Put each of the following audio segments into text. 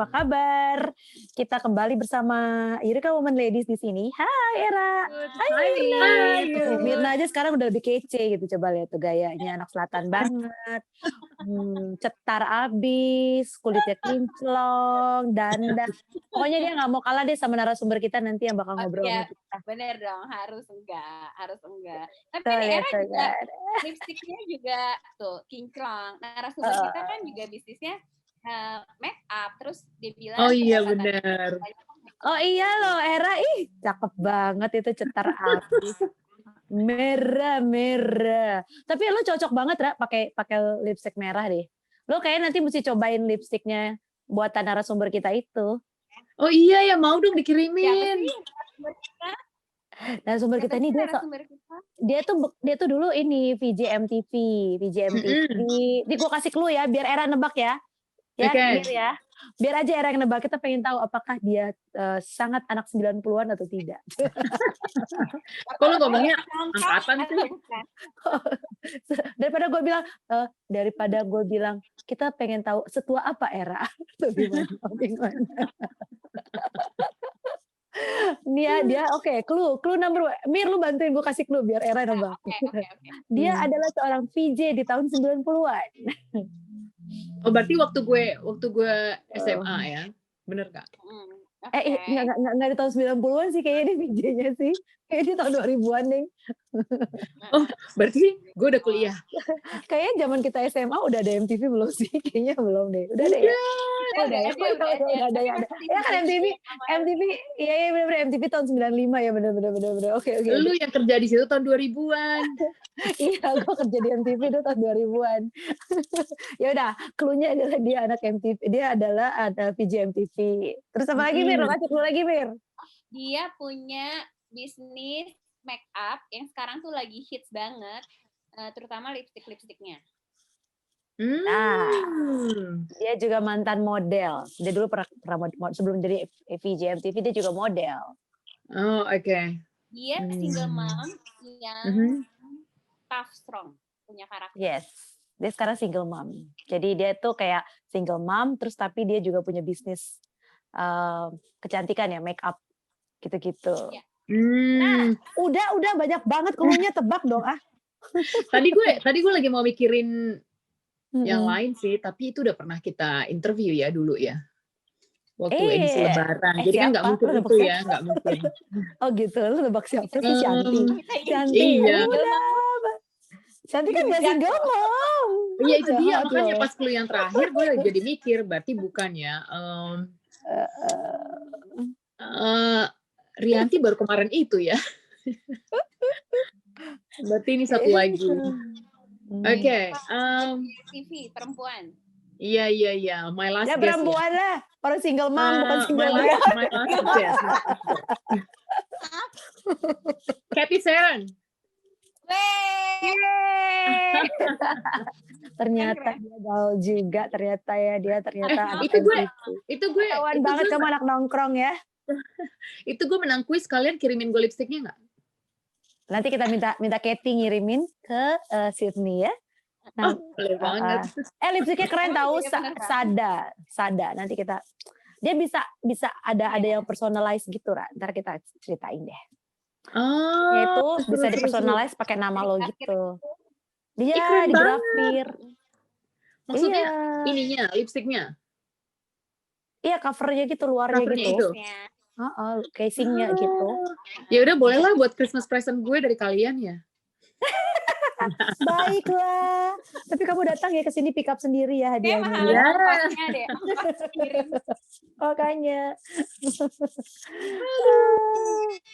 apa kabar? Kita kembali bersama Eureka Woman Ladies di sini. Hai Era. Hai Mirna. Mirna aja sekarang udah lebih kece gitu. Coba lihat tuh gayanya, anak selatan banget. Cetar abis, kulitnya kinclong, dandan. Pokoknya dia nggak mau kalah deh sama narasumber kita nanti yang bakal ngobrol sama kita. Bener dong, harus enggak. Tapi Tuh, nih lihat Era tuh, juga kan. lipstiknya juga tuh kinclong. Narasumber kita kan juga bisnisnya make up, terus dia bilang Oh iya benar. Oh iya loh Era, ih cakep banget itu cetar abis. Merah. Tapi lo cocok banget Ra pakai lipstik merah deh. Lo kayaknya nanti mesti cobain lipstiknya buatan narasumber kita itu. Oh iya ya, mau dong dikirimin. Narasumber kita ini dia tuh dulu ini VJ MTV. Ini gue kasih clue ya biar Era nebak ya. Ya, Okay. ya. Biar aja Era yang nebak, kita pengen tahu apakah dia sangat anak 90-an atau tidak. Kok lo ngomongnya angkatan sih? Daripada gue bilang kita pengen tahu setua apa Era. Gimana? Dia oke, clue number 1. Mir, lu bantuin gue kasih clue biar Era nebak. Okay. Dia adalah seorang VJ di tahun 90-an. Oh berarti waktu gue SMA ya, bener gak? Nggak di tahun 90-an sih kayaknya dia VJ-nya sih. Kayaknya di tahun 2000-an deh. Oh berarti gue udah kuliah. Kayaknya zaman kita SMA udah ada MTV belum sih? Kayaknya belum deh. Udah ada ya? Udah ada. Ya kan MTV, iya bener-bener MTV tahun 95 ya bener. Oke. Lu yang kerja di situ tahun 2000-an. Iya, gue kerja di MTV itu tahun 2000-an. Ya udah, clue-nya adalah dia anak MTV. Dia adalah ada VJ MTV. Terus apa lagi Mir? Lo kasih clue lagi Mir. Dia punya bisnis make up yang sekarang tuh lagi hits banget, terutama lipstiknya. Nah, dia juga mantan model. Dia dulu pernah sebelum jadi VJ MTV dia juga model. Oh oke. Dia single mom yang tough, strong, punya karakter. Yes, dia sekarang single mom. Jadi dia tuh kayak single mom, terus tapi dia juga punya bisnis kecantikan ya, make up gitu-gitu. Yeah. Nah, udah banyak banget cluenya, tebak dong ah. Tadi gue lagi mau mikirin yang lain sih, tapi itu udah pernah kita interview ya dulu ya. Waktu edisi Lebaran. Jadi kan nggak mungkin itu ya, nggak mungkin. Oh gitu, lu nebak siapa sih? Shanti. Iya. Shanti kan nggak single mom. Iya itu dia, makanya pas clue yang terakhir gue jadi mikir, berarti bukan ya. Rianti baru kemarin itu ya. Berarti ini satu lagi. Oke. TV perempuan. Iya. My last guest. Ya perempuan ya. Lah. Orang single mom bukan single mom. My last guest. Cathy Sharon. Ternyata dia gaul juga. Ternyata itu gue kawan banget sama anak nongkrong ya. Itu gue menang kuis, kalian kirimin gue lipstiknya nggak? Nanti kita minta Cathy ngirimin ke Sydney ya. Nah, boleh banget. Lipstiknya keren tahu, Sada. Nanti kita dia bisa ada yang personalize gitu, Ra. Ntar kita ceritain deh. Itu bisa dipersonalize pakai nama lo gitu. Dia digrafir. Maksudnya ininya, lipstiknya? Iya, covernya gitu, luarnya gitu. Casingnya gitu. Ya udah bolehlah buat Christmas present gue dari kalian ya. Baiklah. Tapi kamu datang ya ke sini pick up sendiri ya hadiahnya. Ya. Makanya.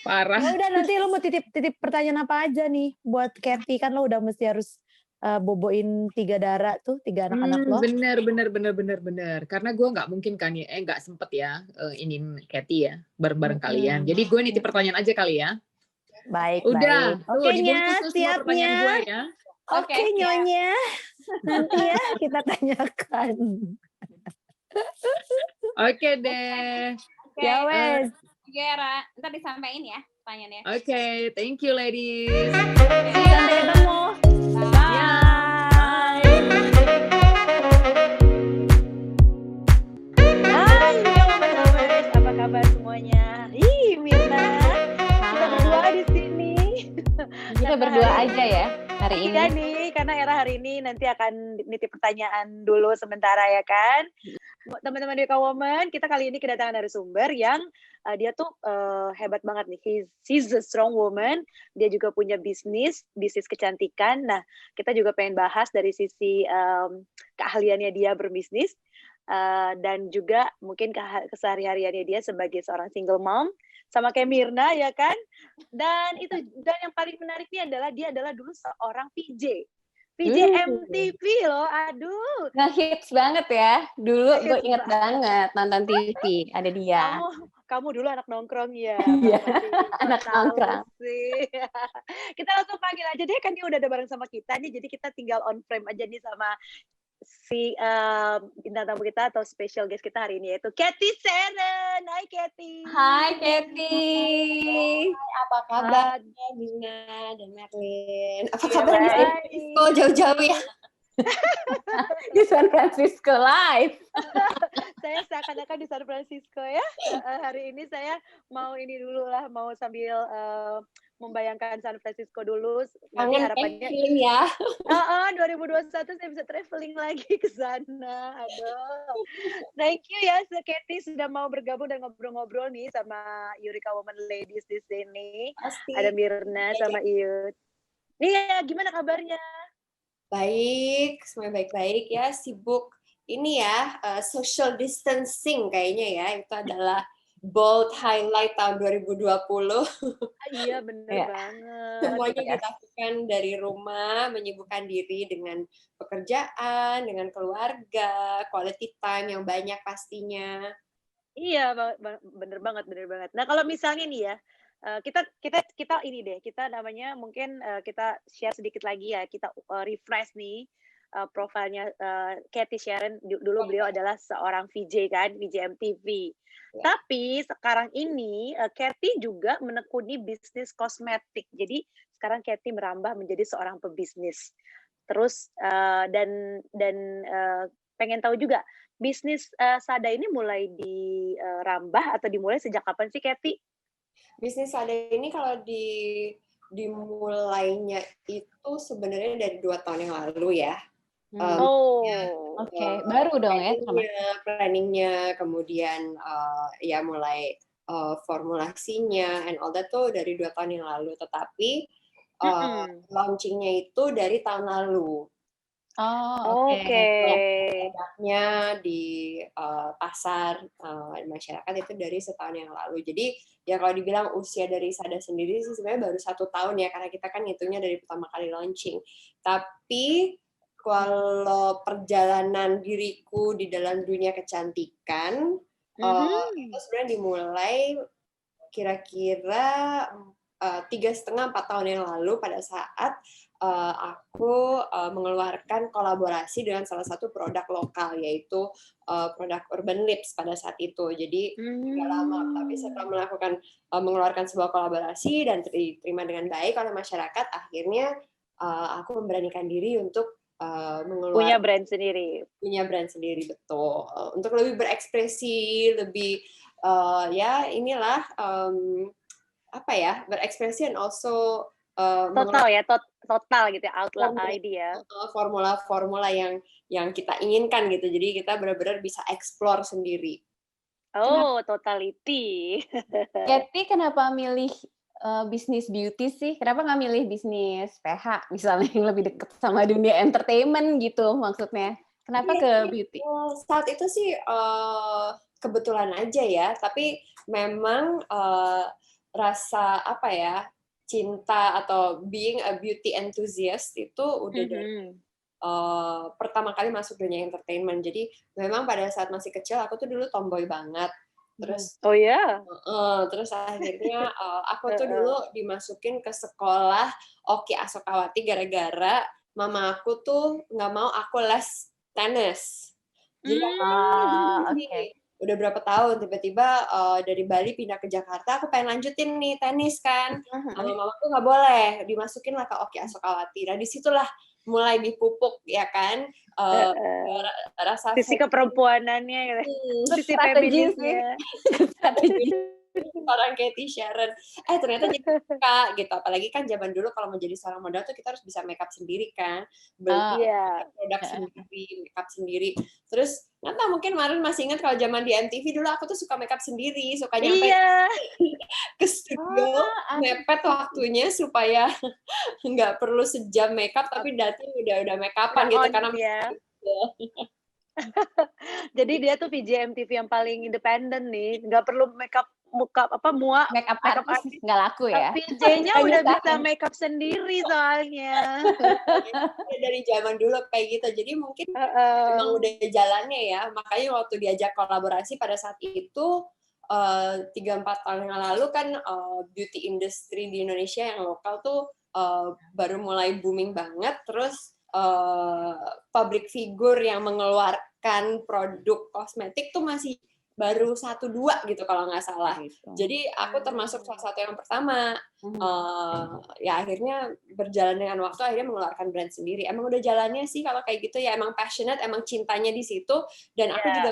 Parah. Ya udah nanti lo mau titip pertanyaan apa aja nih buat Cathy, kan lo udah mesti harus boboin 3 darah tuh, 3 anak-anak lo. Bener. Karena gue nggak mungkin kan ya, nggak sempet ya ini Cathy ya bareng kalian. Jadi gue nitip pertanyaan aja kali ya. Baik. Oke, siapnya. Ya. Oke, Nyonya. Nanti ya kita tanyakan. Oke deh. Ya wes. Gera, ntar disampaikan ya pertanyaannya. Oke, thank you ladies. Sampai ketemu. Bye. Bye. nih nanti akan nitip pertanyaan dulu sementara ya kan. Teman-teman Eureka Woman, kita kali ini kedatangan narasumber yang dia tuh hebat banget nih. She's a strong woman. Dia juga punya bisnis kecantikan. Nah, kita juga pengen bahas dari sisi keahliannya dia berbisnis dan juga mungkin kesehari-hariannya dia sebagai seorang single mom. Sama kayak Myrna ya kan. Dan yang paling menariknya adalah dia adalah dulu seorang VJ MTV loh, aduh. Hits banget ya. Dulu gue inget banget nonton TV, ada dia. Kamu dulu anak nongkrong ya. Iya, anak nongkrong. Kita langsung panggil aja deh, kan dia udah ada bareng sama kita nih, jadi kita tinggal on frame aja nih sama si bintang tamu kita atau special guest kita hari ini, yaitu Cathy Sharon. Hai Cathy. Hai Cathy. Apa kabarnya Dina dan Merlin? Apa kabarnya? Kok jauh-jauh ya? Di San Francisco live. Saya seakan-akan di San Francisco ya. Hari ini saya mau ini dulu lah, mau sambil membayangkan San Francisco dulu. Nanti harapannya ya. 2021 saya bisa traveling lagi ke sana. Aduh. Thank you ya Cathy sudah mau bergabung dan ngobrol-ngobrol nih sama Eureka Woman Ladies di sini. Pasti. Ada Myrna sama Iyut. Nih ya, gimana kabarnya? Baik, semuanya baik-baik ya, sibuk ini ya, social distancing kayaknya ya, itu adalah bold highlight tahun 2020. Iya, bener banget. Semuanya dilakukan dari rumah, menyibukkan diri dengan pekerjaan, dengan keluarga, quality time yang banyak pastinya. Iya, bener banget. Nah, kalau misalnya nih ya, kita ini deh, kita namanya mungkin kita share sedikit lagi ya, kita refresh nih profilnya Cathy Sharon. Dulu beliau adalah seorang VJ kan, VJ MTV. Ya. Tapi sekarang ini Cathy juga menekuni bisnis kosmetik. Jadi sekarang Cathy merambah menjadi seorang pebisnis. Terus dan pengen tahu juga bisnis Sada ini mulai dirambah atau dimulai sejak kapan sih Cathy? Bisnis Sada ini kalau dimulainya itu sebenarnya dari 2 tahun yang lalu ya. Oke. Baru dong ya. Planningnya, kemudian ya mulai formulasinya and all that tuh dari 2 tahun yang lalu. Tetapi launchingnya itu dari tahun lalu. Oke. Produknya di pasar masyarakat itu dari setahun yang lalu. Jadi ya kalau dibilang usia dari Sada sendiri sih sebenarnya baru 1 tahun ya, karena kita kan ngitungnya dari pertama kali launching. Tapi kalau perjalanan diriku di dalam dunia kecantikan itu sebenarnya dimulai kira-kira 3,5-4 tahun yang lalu pada saat aku mengeluarkan kolaborasi dengan salah satu produk lokal, yaitu produk Urban Lips pada saat itu. Jadi nggak lama, tapi setelah mengeluarkan sebuah kolaborasi dan diterima dengan baik oleh masyarakat, akhirnya aku memberanikan diri untuk punya brand sendiri. Punya brand sendiri, betul. Untuk lebih berekspresi, lebih ya inilah berekspresi and also total gitu ya, outlet ID ya. Formula-formula yang kita inginkan gitu. Jadi kita benar-benar bisa explore sendiri. Totality. Cathy kenapa milih bisnis beauty sih? Kenapa nggak milih bisnis PH misalnya yang lebih dekat sama dunia entertainment gitu maksudnya? Kenapa ke beauty? Saat itu sih kebetulan aja ya, tapi memang rasa cinta atau being a beauty enthusiast itu udah dari pertama kali masuk dunia entertainment. Jadi memang pada saat masih kecil aku tuh dulu tomboy banget. Terus terus akhirnya aku tuh dulu dimasukin ke sekolah Oki Asokawati gara-gara mama aku tuh nggak mau aku les tenis. Jadi udah berapa tahun tiba-tiba dari Bali pindah ke Jakarta, aku pengen lanjutin nih tenis kan. Mama aku nggak boleh, dimasukin lah ke Oki Asokawati. Nah disitulah mulai dipupuk ya kan rasa sisi keperempuanannya, sisi feminisnya. Orang Cathy Sharon. Ternyata jadi suka gitu. Apalagi kan zaman dulu kalau mau jadi seorang model tuh kita harus bisa makeup sendiri kan. Beli produk sendiri, makeup sendiri. Terus nggak tahu mungkin kemarin masih ingat kalau zaman di MTV dulu aku tuh suka makeup sendiri, suka nyampe ke studio, mepet waktunya supaya nggak perlu sejam makeup tapi datang udah makeupan gitu karena Jadi dia tuh VJ MTV yang paling independen nih, nggak perlu makeup makeup artist nggak laku ya. VJ-nya udah bisa makeup sendiri soalnya. Dari zaman dulu kayak gitu. Jadi mungkin memang udah jalannya ya. Makanya waktu diajak kolaborasi pada saat itu 3-4 tahun yang lalu kan beauty industry di Indonesia yang lokal tuh baru mulai booming banget. Terus public figure yang mengeluarkan produk kosmetik tuh masih baru 1-2 gitu kalau nggak salah. Jadi aku termasuk salah satu yang pertama. Ya akhirnya berjalan dengan waktu akhirnya mengeluarkan brand sendiri. Emang udah jalannya sih kalau kayak gitu ya emang passionate, emang cintanya di situ. Dan aku juga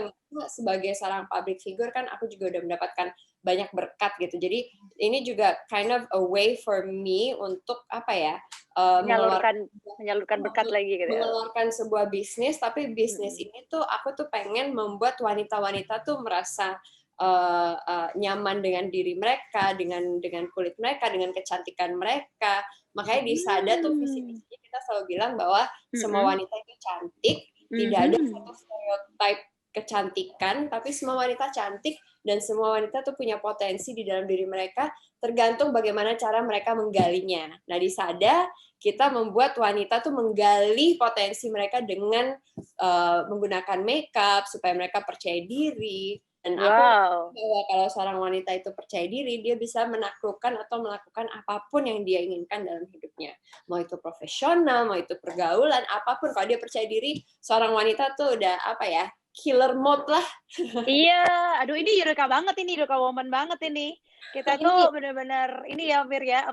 sebagai seorang public figure kan aku juga udah mendapatkan banyak berkat gitu. Jadi ini juga kind of a way for me untuk apa ya? Menyalurkan berkat lagi gitu. Mengeluarkan sebuah bisnis, tapi bisnis ini tuh aku tuh pengen membuat wanita-wanita tuh merasa nyaman dengan diri mereka, dengan kulit mereka, dengan kecantikan mereka. Makanya di Sada tuh visi-misinya kita selalu bilang bahwa semua wanita itu cantik, tidak ada satu stereotip kecantikan, tapi semua wanita cantik dan semua wanita tuh punya potensi di dalam diri mereka, tergantung bagaimana cara mereka menggalinya. Nah di Sada kita membuat wanita tuh menggali potensi mereka dengan menggunakan makeup supaya mereka percaya diri. Dan aku bahwa kalau seorang wanita itu percaya diri, dia bisa menaklukkan atau melakukan apapun yang dia inginkan dalam hidupnya. Mau itu profesional, mau itu pergaulan, apapun. Kalau dia percaya diri, seorang wanita tuh udah apa ya, killer mode lah. Iya, aduh ini Eureka banget ini, Eureka Woman banget ini. Kita tuh benar-benar ini ya Mir ya,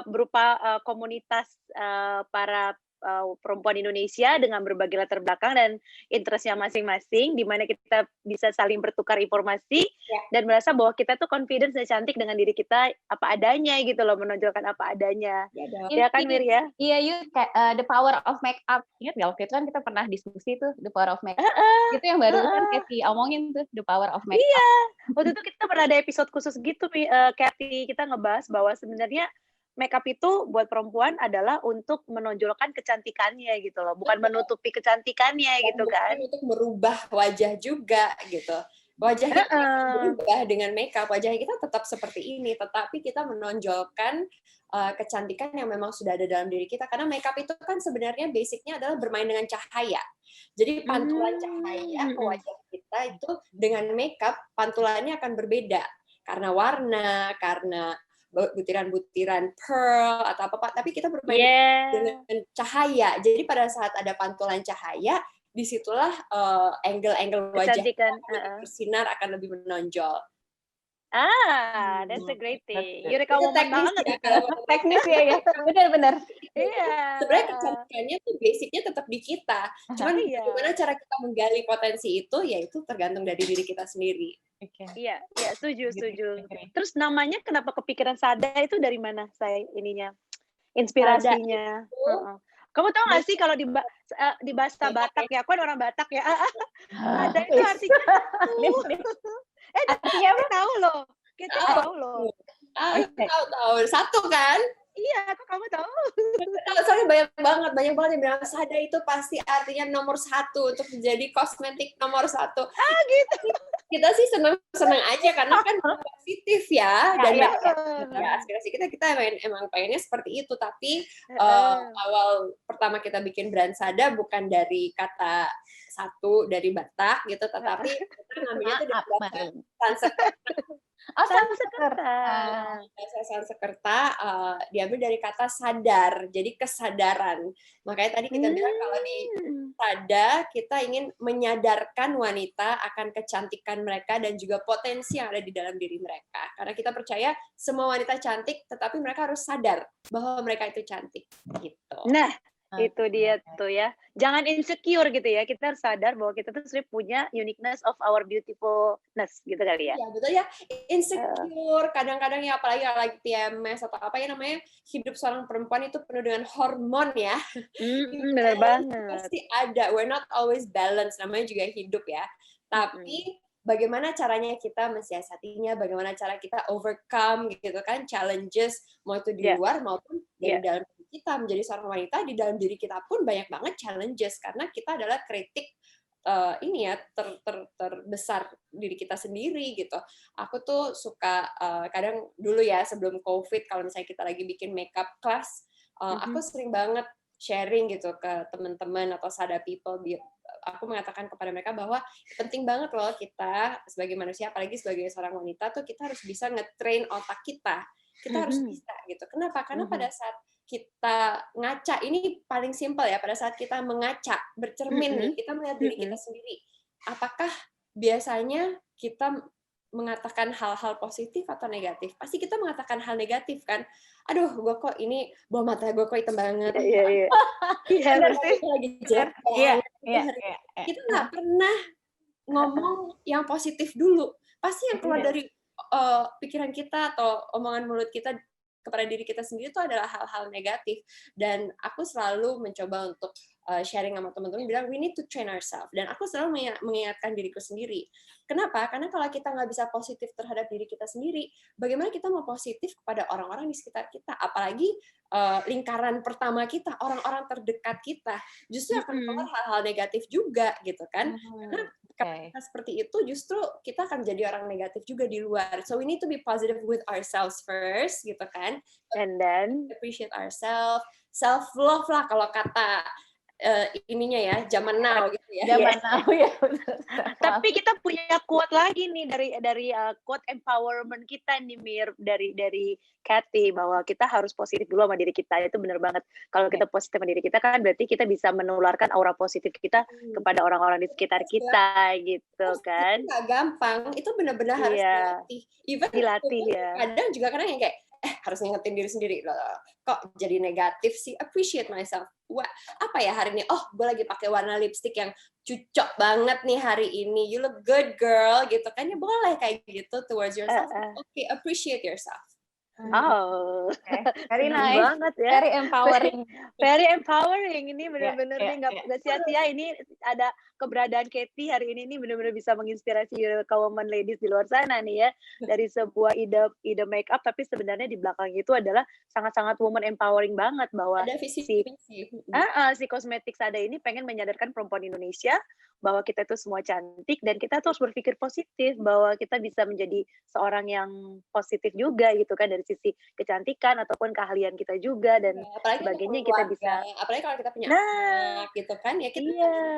berupa komunitas para perempuan Indonesia dengan berbagai latar belakang dan interestnya masing-masing, di mana kita bisa saling bertukar informasi dan merasa bahwa kita tuh confidence dan cantik dengan diri kita apa adanya gitu loh, menonjolkan apa adanya. Ya kan Mir ya? Iya, the power of makeup. Ingat nggak waktu itu kan kita pernah diskusi tuh the power of makeup. Itu yang baru kan Cathy omongin tuh the power of makeup. Iya, waktu itu kita pernah ada episode khusus gitu, Cathy, kita ngebahas bahwa sebenarnya makeup itu buat perempuan adalah untuk menonjolkan kecantikannya gitu loh, bukan menutupi kecantikannya gitu kan. Untuk merubah wajah juga gitu. Wajah kita berubah dengan makeup, wajah kita tetap seperti ini, tetapi kita menonjolkan kecantikan yang memang sudah ada dalam diri kita. Karena makeup itu kan sebenarnya basicnya adalah bermain dengan cahaya. Jadi pantulan cahaya ke wajah kita itu dengan makeup pantulannya akan berbeda karena warna, karena butiran-butiran pearl atau apa, tapi kita bermain dengan cahaya. Jadi pada saat ada pantulan cahaya, disitulah angle-angle wajah kita bersinar akan lebih menonjol. That's a great thing. Eureka Woman banget ya. Teknis ya. Benar-benar. Iya. Sebenarnya kecantikannya tuh basicnya tetap di kita. Cuman gimana cara kita menggali potensi itu, ya itu tergantung dari diri kita sendiri. Iya, setuju. Terus namanya kenapa kepikiran Sada itu dari mana saya ininya? Inspirasinya. Kamu tahu nggak sih kalau di bahasa Batak ya, aku kan orang Batak ya. Sada itu artinya artinya apa? Tahu loh. Kita tahu loh. Tahu. Satu kan? Iya, kok kamu tahu? Soalnya banyak banget yang bilang Sada itu pasti artinya nomor 1 untuk menjadi kosmetik nomor 1. Gitu. Kita sih senang aja karena kan positif ya, dan aspirasi kita emang pengennya seperti itu. Tapi awal pertama kita bikin brand Sada bukan dari kata satu dari Batak gitu, tetapi kita ngambilnya itu dari bahasa Sanskerta, diambil dari kata sadar, jadi kesadaran. Makanya tadi kita bilang kalau di Sada kita ingin menyadarkan wanita akan kecantikan mereka dan juga potensi yang ada di dalam diri mereka. Karena kita percaya semua wanita cantik, tetapi mereka harus sadar bahwa mereka itu cantik. Gitu. Nah, Itu dia tuh ya. Jangan insecure gitu ya. Kita harus sadar bahwa kita tuh sebenarnya punya uniqueness of our beautifulness gitu kali ya. Iya betul ya, insecure kadang-kadang ya apalagi kalau lagi PMS atau apa ya namanya, hidup seorang perempuan itu penuh dengan hormon ya. Bener banget. Pasti ada, we're not always balanced, namanya juga hidup ya. Tapi bagaimana caranya kita mensiasatinya, bagaimana cara kita overcome gitu kan challenges, mau itu di luar maupun dari dalam diri kita. Menjadi seorang wanita, di dalam diri kita pun banyak banget challenges karena kita adalah kritik ini ya terbesar diri kita sendiri gitu. Aku tuh suka kadang dulu ya sebelum COVID kalau misalnya kita lagi bikin makeup class, aku sering banget sharing gitu ke teman-teman atau sada people. Aku mengatakan kepada mereka bahwa penting banget loh kita sebagai manusia, apalagi sebagai seorang wanita tuh kita harus bisa nge-train otak kita. Kita harus bisa gitu. Kenapa? Karena pada saat kita ngaca, ini paling simpel ya, pada saat kita mengaca, bercermin nih, kita melihat diri kita sendiri. Apakah biasanya kita mengatakan hal-hal positif atau negatif? Pasti kita mengatakan hal negatif kan. Aduh, gue kok ini bawah mata gue kok hitam banget. Iya. Lagi jatuh. Kita nggak pernah ngomong yang positif dulu. Pasti yang keluar dari pikiran kita atau omongan mulut kita kepada diri kita sendiri itu adalah hal-hal negatif. Dan aku selalu mencoba untuk sharing sama teman-teman bilang we need to train ourselves. Dan aku selalu mengingatkan diriku sendiri. Kenapa? Karena kalau kita nggak bisa positif terhadap diri kita sendiri, bagaimana kita mau positif kepada orang-orang di sekitar kita? Apalagi lingkaran pertama kita, orang-orang terdekat kita, justru akan keluar hal-hal negatif juga gitu kan? Karena kalau seperti itu justru kita akan jadi orang negatif juga di luar. So we need to be positive with ourselves first gitu kan? And then Appreciate ourselves, self love lah kalau kata ininya ya, zaman now gitu ya. Zaman now ya. Tapi kita punya quote lagi nih dari quote empowerment kita nih Mir, dari Kathy, bahwa kita harus positif dulu sama diri kita. Itu benar banget. Kalau kita positif sama diri kita kan berarti kita bisa menularkan aura positif kita kepada orang-orang di sekitar kita gitu kan. Itu nggak gampang, itu benar-benar harus dilatih. Even dilatih ya. Kadang juga kadang yang kayak harus ngingetin diri sendiri loh, kok jadi negatif sih, appreciate myself. Wah, apa ya hari ini? Oh, gue lagi pakai warna lipstick yang cocok banget nih hari ini. You look good, girl, gitu kan? Ya boleh kayak gitu towards yourself. Okay, appreciate yourself. Oh, very nice banget ya. Very empowering. Very empowering. Ini benar-benar nih nggak sia-sia. Ini ada keberadaan Kathy hari ini benar-benar bisa menginspirasi kaum woman ladies di luar sana nih ya. Dari sebuah ide make up, tapi sebenarnya di belakang itu adalah sangat-sangat woman empowering banget bahwa ada visi si kosmetik Sada ini pengen menyadarkan perempuan Indonesia bahwa kita itu semua cantik dan kita tuh harus berpikir positif bahwa kita bisa menjadi seorang yang positif juga gitu kan, dari sisi kecantikan ataupun keahlian kita juga dan sebagainya. Kita bisa, apalagi kalau kita punya anak gitu kan ya, kita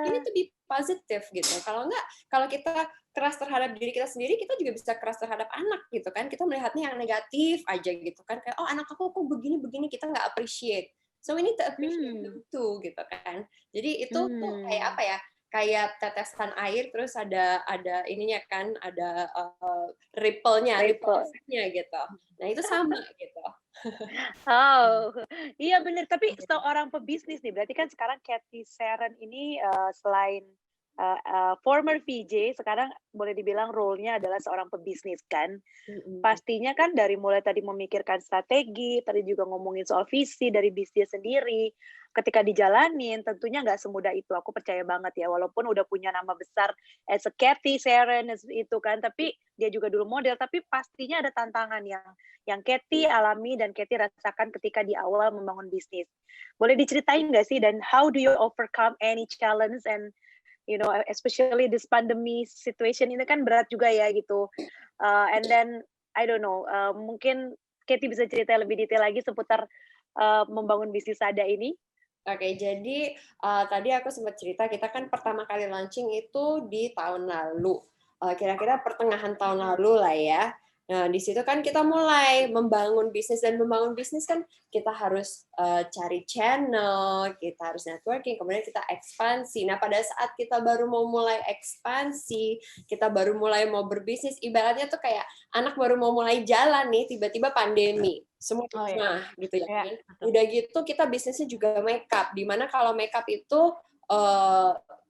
ini tuh be positif gitu. Kalau enggak, kalau kita keras terhadap diri kita sendiri, kita juga bisa keras terhadap anak gitu kan. Kita melihatnya yang negatif aja gitu kan, kayak oh anak aku kok begini-begini, kita nggak appreciate. So we need to appreciate them too gitu kan. Jadi itu tuh kayak apa ya? Kayak tetesan air terus ada ininya kan, ada ripple-nya gitu. Nah, itu sama gitu. Oh, iya benar. Tapi seorang pebisnis nih, berarti kan sekarang Kathy Sharon ini selain former VJ, sekarang boleh dibilang role-nya adalah seorang pebisnis kan. Pastinya kan dari mulai tadi memikirkan strategi, tadi juga ngomongin soal visi dari bisnis sendiri. Ketika dijalanin, tentunya nggak semudah itu. Aku percaya banget ya, walaupun udah punya nama besar as a Kathy Sharon itu kan, tapi dia juga dulu model, tapi pastinya ada tantangan yang Kathy alami dan Kathy rasakan ketika di awal membangun bisnis. Boleh diceritain nggak sih, dan how do you overcome any challenge, and you know, especially this pandemic situation ini kan berat juga ya gitu. And then I don't know, mungkin Kathy bisa cerita lebih detail lagi seputar membangun bisnis Sada ini. Oke, jadi tadi aku sempat cerita kita kan pertama kali launching itu di tahun lalu, kira-kira pertengahan tahun lalu lah ya. Nah, di situ kan kita mulai membangun bisnis, dan membangun bisnis kan kita harus cari channel, kita harus networking, kemudian kita ekspansi. Nah, pada saat kita baru mau mulai ekspansi, kita baru mulai mau berbisnis, ibaratnya tuh kayak anak baru mau mulai jalan nih, tiba-tiba pandemi. Semua di rumah gitu ya. Iya, Udah gitu kita bisnisnya juga makeup, dimana kalau makeup itu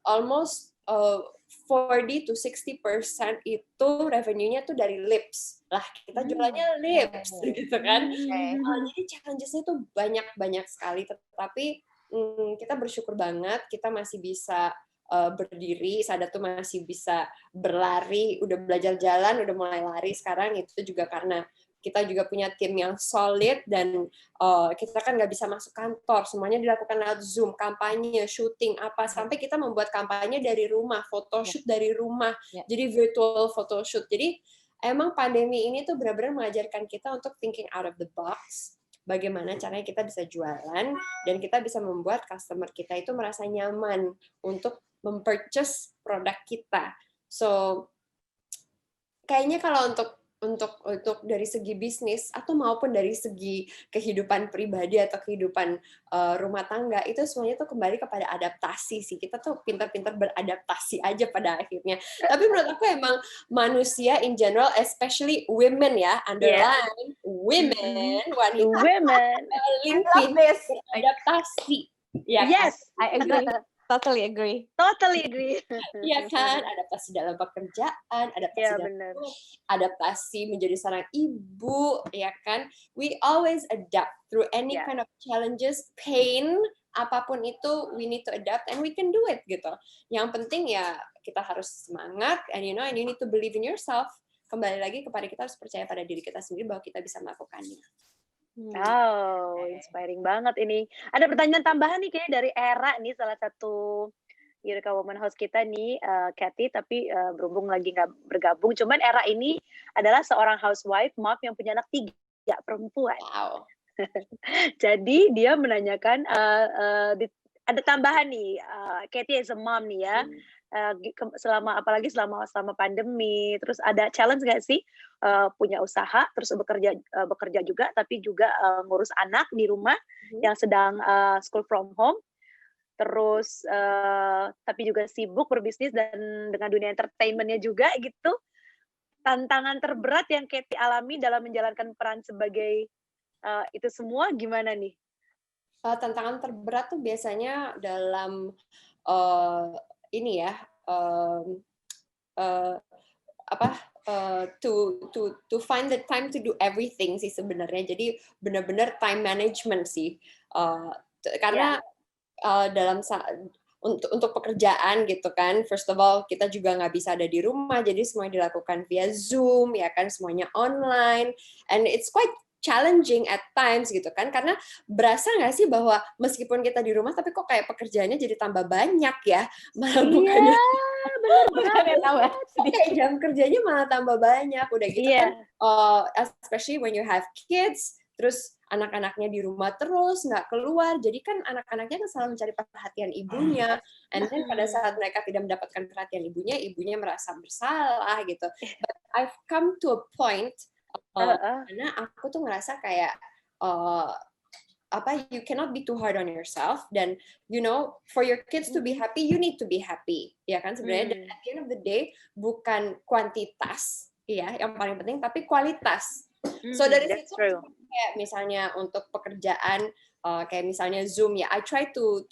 almost 40 to 60% itu revenue-nya tuh dari lips. Lah, kita jualannya lips gitu kan. Jadi challenges-nya tuh banyak sekali, tetapi kita bersyukur banget kita masih bisa berdiri, Sada tuh masih bisa berlari, udah belajar jalan, udah mulai lari sekarang, itu juga karena kita juga punya tim yang solid, dan kita kan nggak bisa masuk kantor, semuanya dilakukan lewat Zoom, kampanye, syuting, apa, sampai kita membuat kampanye dari rumah, photoshoot dari rumah, jadi virtual photoshoot. Jadi emang pandemi ini tuh benar-benar mengajarkan kita untuk thinking out of the box, bagaimana caranya kita bisa jualan, dan kita bisa membuat customer kita itu merasa nyaman untuk mempurchase produk kita. So, kayaknya kalau untuk dari segi bisnis atau maupun dari segi kehidupan pribadi atau kehidupan rumah tangga, itu semuanya tuh kembali kepada adaptasi sih. Kita tuh pintar-pintar beradaptasi aja pada akhirnya. Tapi menurut aku emang manusia in general, especially women ya, underline women, wanita, paling pintar beradaptasi. Ya, yes, I agree. Totally agree. Iya kan, adaptasi dalam pekerjaan, adaptasi dalam adaptasi menjadi seorang ibu, ya kan. We always adapt through any kind of challenges, pain, apapun itu, we need to adapt and we can do it gitu. Yang penting ya kita harus semangat, and you need to believe in yourself. Kembali lagi kepada kita harus percaya pada diri kita sendiri bahwa kita bisa melakukannya. Oh, inspiring banget ini. Ada pertanyaan tambahan nih kayaknya dari Era nih, salah satu Eureka Woman House kita nih, Kathy, tapi berhubung lagi nggak bergabung. Cuman Era ini adalah seorang housewife, mom yang punya anak 3 perempuan. Wow. Jadi dia menanyakan, ada tambahan nih, Kathy as a mom nih ya, apalagi selama pandemi, terus ada challenge nggak sih punya usaha, terus bekerja juga, tapi juga ngurus anak di rumah yang sedang school from home, terus tapi juga sibuk berbisnis dan dengan dunia entertainment-nya juga gitu. Tantangan terberat yang Kathy alami dalam menjalankan peran sebagai itu semua gimana nih? Tantangan terberat tuh biasanya dalam ini ya, to find the time to do everything sih sebenarnya. Jadi benar-benar time management sih, karena dalam untuk pekerjaan gitu kan, first of all kita juga nggak bisa ada di rumah, jadi semuanya dilakukan via Zoom ya kan, semuanya online, and it's quite challenging at times gitu kan, karena berasa nggak sih bahwa meskipun kita di rumah tapi kok kayak pekerjaannya jadi tambah banyak ya, malah bukannya benar kayak jam kerjanya malah tambah banyak, udah gitu kan, especially when you have kids, terus anak-anaknya di rumah terus nggak keluar, jadi kan anak-anaknya kan selalu mencari perhatian ibunya, and then pada saat mereka tidak mendapatkan perhatian ibunya merasa bersalah gitu. But I've come to a point karena aku tuh ngerasa kayak you cannot be too hard on yourself, dan for your kids to be happy you need to be happy, ya kan sebenarnya. Dan at the end of the day bukan kuantitas ya yang paling penting, tapi kualitas. So dari situ kayak misalnya untuk pekerjaan kayak misalnya Zoom ya, I try to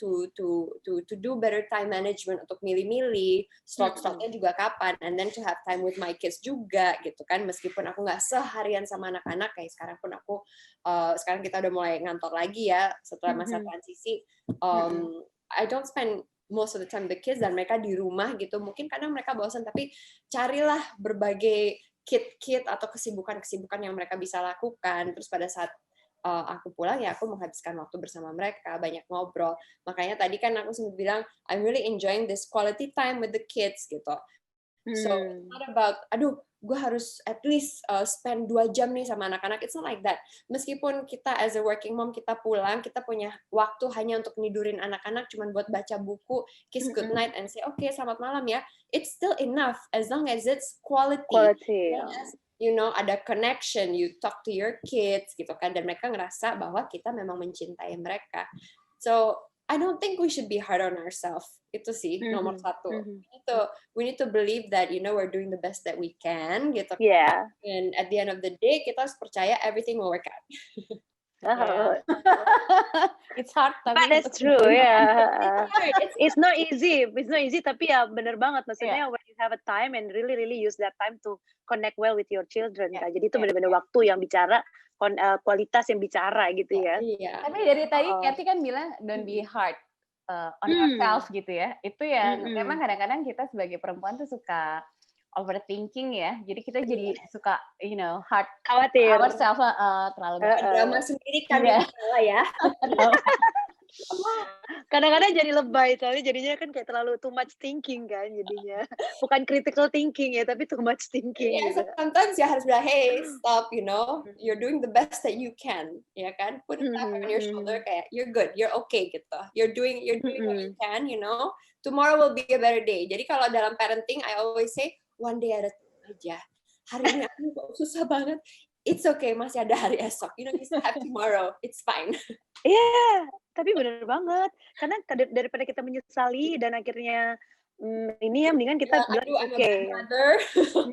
do better time management untuk milih-milih slot-slotnya juga kapan, and then to have time with my kids juga gitu kan, meskipun aku nggak seharian sama anak-anak, kayak sekarang pun aku sekarang kita udah mulai ngantor lagi ya setelah masa transisi. I don't spend most of the time with the kids, dan mereka di rumah gitu, mungkin kadang mereka bosan, tapi carilah berbagai kit atau kesibukan yang mereka bisa lakukan. Terus pada saat aku pulang ya aku menghabiskan waktu bersama mereka, banyak ngobrol. Makanya tadi kan aku sempat bilang I'm really enjoying this quality time with the kids gitu. So it's not about gue harus at least spend 2 jam nih sama anak-anak. It's not like that. Meskipun kita as a working mom, kita pulang, kita punya waktu hanya untuk nidurin anak-anak, cuman buat baca buku, kiss good night and say okay selamat malam ya. It's still enough as long as it's quality. ada connection, you talk to your kids gitu kan, dan mereka ngerasa bahwa kita memang mencintai mereka. So I don't think we should be hard on ourselves. Itu sih nomor satu. We need to believe that we're doing the best that we can gitu. Yeah. And at the end of the day kita harus percaya everything will work out. It's hard, But that's true, yeah. It's not easy, tapi ya bener banget, maksudnya when you have a time and really use that time to connect well with your children, kan. Jadi itu bener-bener waktu yang bicara, kualitas yang bicara gitu ya. Tapi dari tadi Kathy kan bilang don't be hard on yourself gitu ya. Itu yang memang kadang-kadang kita sebagai perempuan tuh suka overthinking ya. Jadi kita jadi suka hard Khawatir. ourselves terlalu drama sendiri kan salah ya. Kadang-kadang jadi lebay, soalnya jadinya kan kayak terlalu too much thinking kan jadinya. Bukan critical thinking ya, tapi too much thinking. Gitu. Sometimes ya harus bilang, hey, stop, you're doing the best that you can, ya kan? Put a tap on your shoulder kayak, you're good, you're okay gitu. You're doing what you can, Tomorrow will be a better day. Jadi kalau dalam parenting, I always say, one day at a time aja. Hari ini aku kok susah banget. It's okay, masih ada hari esok. You still have tomorrow. It's fine. Iya, tapi bener banget. Karena daripada kita menyesali dan akhirnya ini ya mendingan kita bilang okay.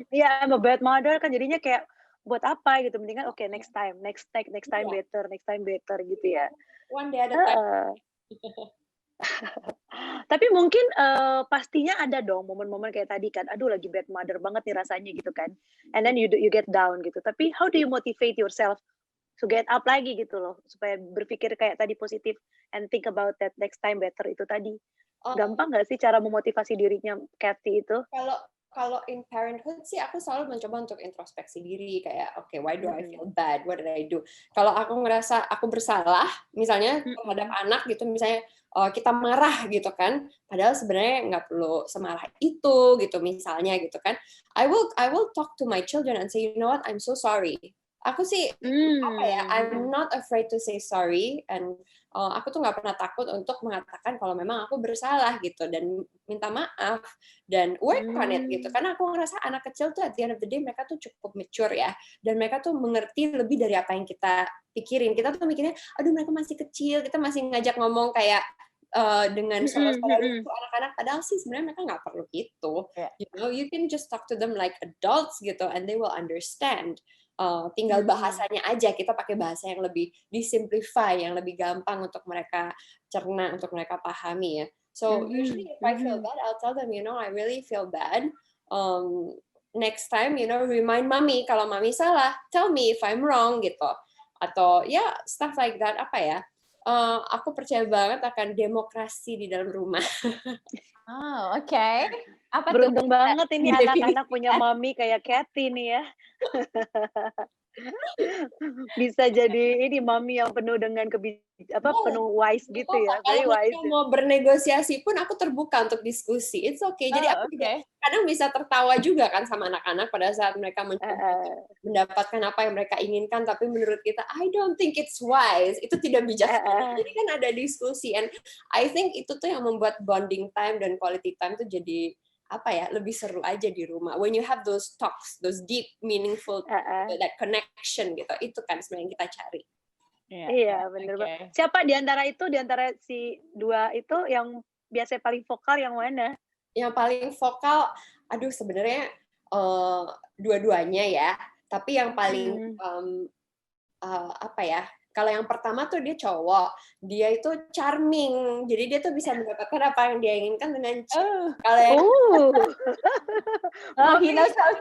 Iya, I'm a bad mother kan jadinya kayak buat apa gitu. Mendingan next time better gitu ya. One day at a time. Tapi mungkin pastinya ada dong momen-momen kayak tadi kan, aduh lagi bad mother banget nih rasanya gitu kan, and then you get down gitu. Tapi how do you motivate yourself to get up lagi gitu loh, supaya berpikir kayak tadi positif and think about that next time better itu tadi. Gampang nggak sih cara memotivasi dirinya Kathy itu? Kalau in parenthood sih aku selalu mencoba untuk introspeksi diri kayak okay, why do I feel bad, what did I do. Kalau aku ngerasa aku bersalah misalnya terhadap anak gitu, misalnya kita marah gitu kan, padahal sebenarnya nggak perlu semarah itu gitu misalnya gitu kan, I will talk to my children and say, you know what, I'm so sorry. Aku sih I'm not afraid to say sorry, and aku tuh nggak pernah takut untuk mengatakan kalau memang aku bersalah gitu dan minta maaf dan work on it gitu. Karena aku ngerasa anak kecil tuh at the end of the day mereka tuh cukup mature ya, dan mereka tuh mengerti lebih dari apa yang kita pikirin. Kita tuh mikirnya, aduh mereka masih kecil, kita masih ngajak ngomong kayak dengan saudara itu anak-anak, padahal sih sebenarnya mereka nggak perlu itu. You can just talk to them like adults gitu, and they will understand. Tinggal bahasanya aja, kita pakai bahasa yang lebih disimplify, yang lebih gampang untuk mereka cerna, untuk mereka pahami ya. So usually if I feel bad, I'll tell them, I really feel bad. Next time, remind mommy kalau mommy salah, tell me if I'm wrong gitu. Atau stuff like that, apa ya? Aku percaya banget akan demokrasi di dalam rumah. Oh, oke. Apa beruntung banget ini anak-anak punya mami kayak Kathy nih ya. Bisa jadi ini mami yang penuh dengan penuh wise gitu ya. Very wise. Kalau mau bernegosiasi pun aku terbuka untuk diskusi. It's okay. Jadi aku juga kadang bisa tertawa juga kan sama anak-anak pada saat mereka mendapatkan apa yang mereka inginkan, tapi menurut kita I don't think it's wise. Itu tidak bijaksana. Jadi kan ada diskusi, and I think itu tuh yang membuat bonding time dan quality time tuh jadi lebih seru aja di rumah. When you have those talks, those deep, meaningful, that connection gitu, itu kan sebenarnya yang kita cari. Iya, bener banget. Siapa di antara si dua itu yang biasanya paling vokal yang mana? Yang paling vokal, aduh sebenarnya dua-duanya ya. Tapi yang paling kalau yang pertama tuh dia cowok, dia itu charming, jadi dia tuh bisa mendapatkan apa yang dia inginkan dengan kalau yang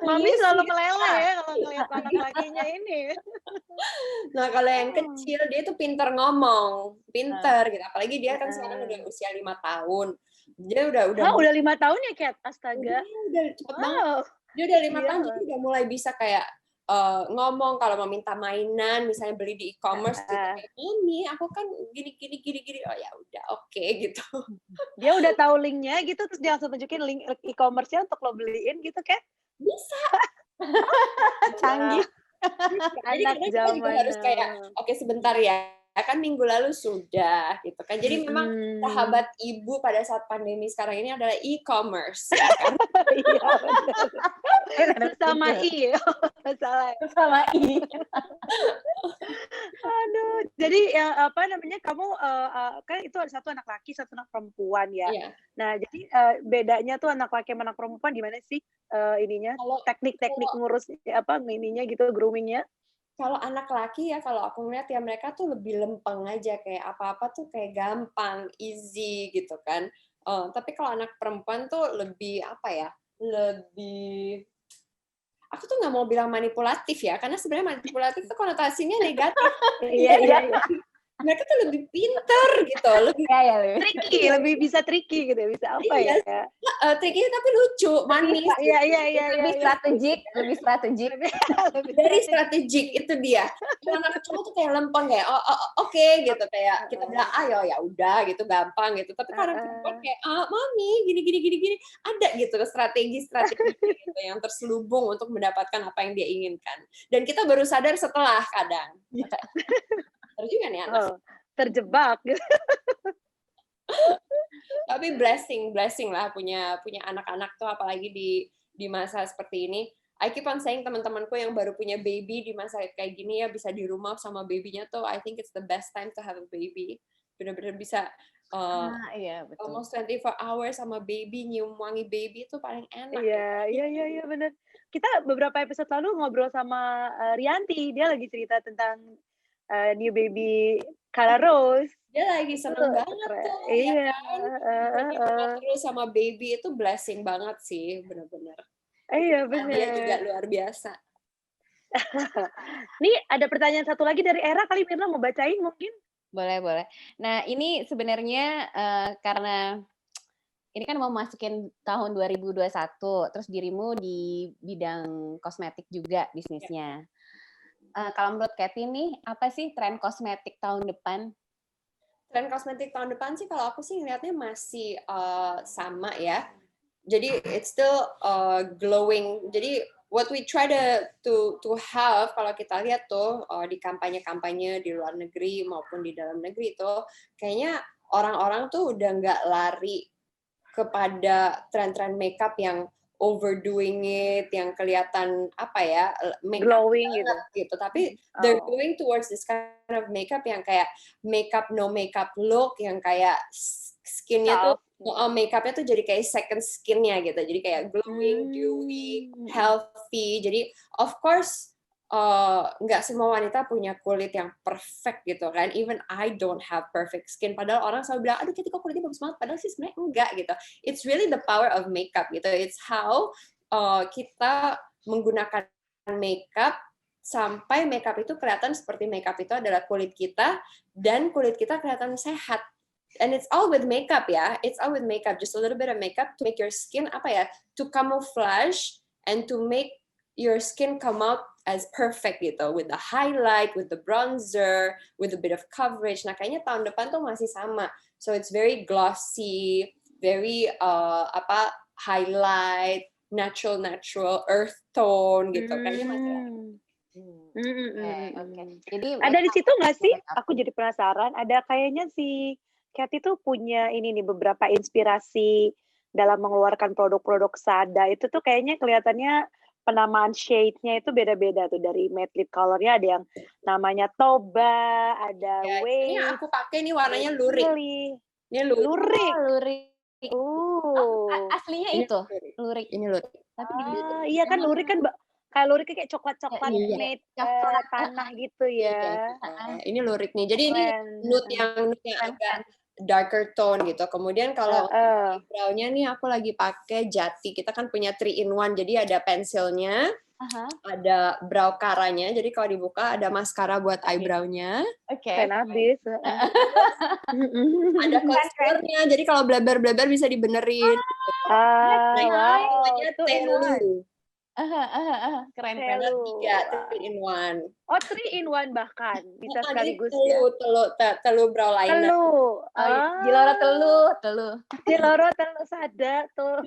mami selalu meleleh ya kalau ngeliat anak lakinya ini. Nah kalau yang kecil dia tuh pinter ngomong, gitu. Apalagi dia kan sekarang udah usia 5 tahun, dia udah 5 tahun ya Kat, astaga. Udah cepet banget. Dia udah 5 tahun, jadi udah mulai bisa kayak ngomong kalau mau minta mainan, misalnya beli di e-commerce gitu, kayak ini aku kan gini, oh ya udah oke gitu. Dia udah tahu linknya gitu, terus dia langsung tunjukin link e-commerce-nya untuk lo beliin gitu kan? Bisa. Canggih. Jadi kadang kita juga harus kayak oke sebentar ya, kan minggu lalu sudah gitu kan. Jadi memang sahabat ibu pada saat pandemi sekarang ini adalah e-commerce. Ya kan? Sama I, salah. Sama I. Aduh, jadi ya apa namanya kamu kan itu ada satu anak laki, satu anak perempuan ya. Iya. Nah, jadi bedanya tuh anak laki sama anak perempuan gimana sih ininya? Teknik-teknik ngurus apa ininya gitu, groomingnya? Kalau anak laki ya, kalau aku ngeliat ya mereka tuh lebih lempeng aja, kayak apa-apa tuh kayak gampang, easy gitu kan. Tapi kalau anak perempuan tuh lebih apa ya? Lebih aku tuh nggak mau bilang manipulatif ya, karena sebenarnya manipulatif tuh konotasinya negatif. Iya. Mereka tuh lebih pinter gitu, lebih tricky, lebih bisa tricky gitu, bisa apa ya? Tricky tapi lucu, manis. Iya. Lebih strategik. Dari strategik itu dia. Kalau anak cowok tuh kayak lempeng kayak oke gitu, kayak kita bilang ayo ya udah gitu, gampang gitu. Tapi kalau perempuan kayak mami gini ada gitu strategi gitu yang terselubung untuk mendapatkan apa yang dia inginkan. Dan kita baru sadar setelah kadang. Terus juga nih anak. Terjebak. Tapi blessing lah punya anak-anak tuh, apalagi di masa seperti ini. I keep on saying teman-temanku yang baru punya baby di masa kayak gini ya, bisa di rumah sama babynya tuh, I think it's the best time to have a baby. Bener-bener bisa iya, betul. almost 24 hours sama baby, nyium wangi baby itu paling enak. Iya benar. Kita beberapa episode lalu ngobrol sama Rianti, dia lagi cerita tentang new baby Kala Rose. Dia lagi seneng banget tuh. Iya. Ya kan? Terus sama baby itu blessing banget sih, bener-bener. Iya benar. Dia juga luar biasa. Nih ada pertanyaan satu lagi dari Era, kali Mirna mau bacain mungkin? Boleh. Nah ini sebenarnya karena ini kan mau masukin tahun 2021, terus dirimu di bidang kosmetik juga bisnisnya. Kalau menurut Kathy nih, apa sih tren kosmetik tahun depan? Tren kosmetik tahun depan sih kalau aku sih ngeliatnya masih sama ya. Jadi it's still glowing. Jadi what we try to have, kalau kita lihat tuh di kampanye-kampanye di luar negeri maupun di dalam negeri itu, kayaknya orang-orang tuh udah nggak lari kepada tren-tren makeup yang overdoing it, yang kelihatan apa ya, glowing gitu. Tapi they're going towards this kind of makeup yang kayak makeup no makeup look, yang kayak skinnya tuh makeupnya tuh jadi kayak second skinnya gitu. Jadi kayak glowing, dewy, healthy. Jadi of course nggak semua wanita punya kulit yang perfect gitu kan. Even I don't have perfect skin. Padahal orang selalu bilang, aduh Kathy kok kulitnya bagus banget. Padahal sih sebenarnya enggak gitu. It's really the power of makeup gitu. It's how kita menggunakan makeup sampai makeup itu kelihatan seperti makeup itu adalah kulit kita, dan kulit kita kelihatan sehat. And it's all with makeup ya. It's all with makeup. Just a little bit of makeup to make your skin to camouflage and to make your skin come out as perfect gitu, with the highlight, with the bronzer, with a bit of coverage. Nah, kayaknya tahun depan tuh masih sama. So it's very glossy, very highlight, natural earth tone gitu. Kayaknya masih. Okay. Jadi ada di situ nggak sih? Aku jadi penasaran. Ada kayaknya si Kathy tuh punya ini nih beberapa inspirasi dalam mengeluarkan produk-produk Sada. Itu tuh kayaknya kelihatannya penamaan shade-nya itu beda-beda tuh, dari matte lip color-nya ada yang namanya Toba, ada Ini aku pakai nih warnanya lurik. Ini lurik. Aslinya ini itu lurik. Ini lurik. Tapi iya kan lurik kan kayak lurik kayak coklat-coklat matte tanah gitu ya. Ini lurik nih. Jadi ini nude yang agak darker tone gitu. Kemudian kalau brow-nya nih aku lagi pakai Jati. Kita kan punya 3-in-1. Jadi ada pensilnya, ada brow caranya. Jadi kalau dibuka ada maskara buat eyebrow-nya. Keren abis. Ada concealer-nya. Jadi kalau bleber-bleber bisa dibenerin. Namanya Telu. Keren. 3-in-1. Oh, 3-in-1 bahkan bisa sekaligus telu brow liner. Jiloro telu. Jiloro telu sada tuh.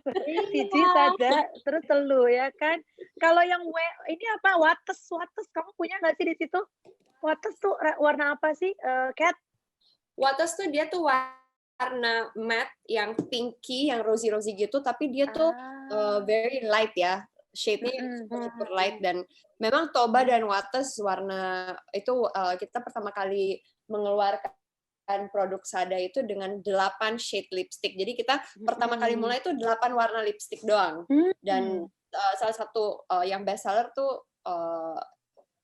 Siji sada terus telu ya kan. Kalau yang ini apa wates kamu punya nggak sih di situ? Waters tuh warna apa sih, Kat? Waters tuh dia tuh warna matte yang pinky, yang rosy-rosy gitu, tapi dia tuh very light ya. Shade-nya super light, dan memang Toba dan Waters warna itu kita pertama kali mengeluarkan produk Sada itu dengan 8 shade lipstick. Jadi kita pertama kali mulai itu 8 warna lipstick doang. Dan salah satu yang best seller tuh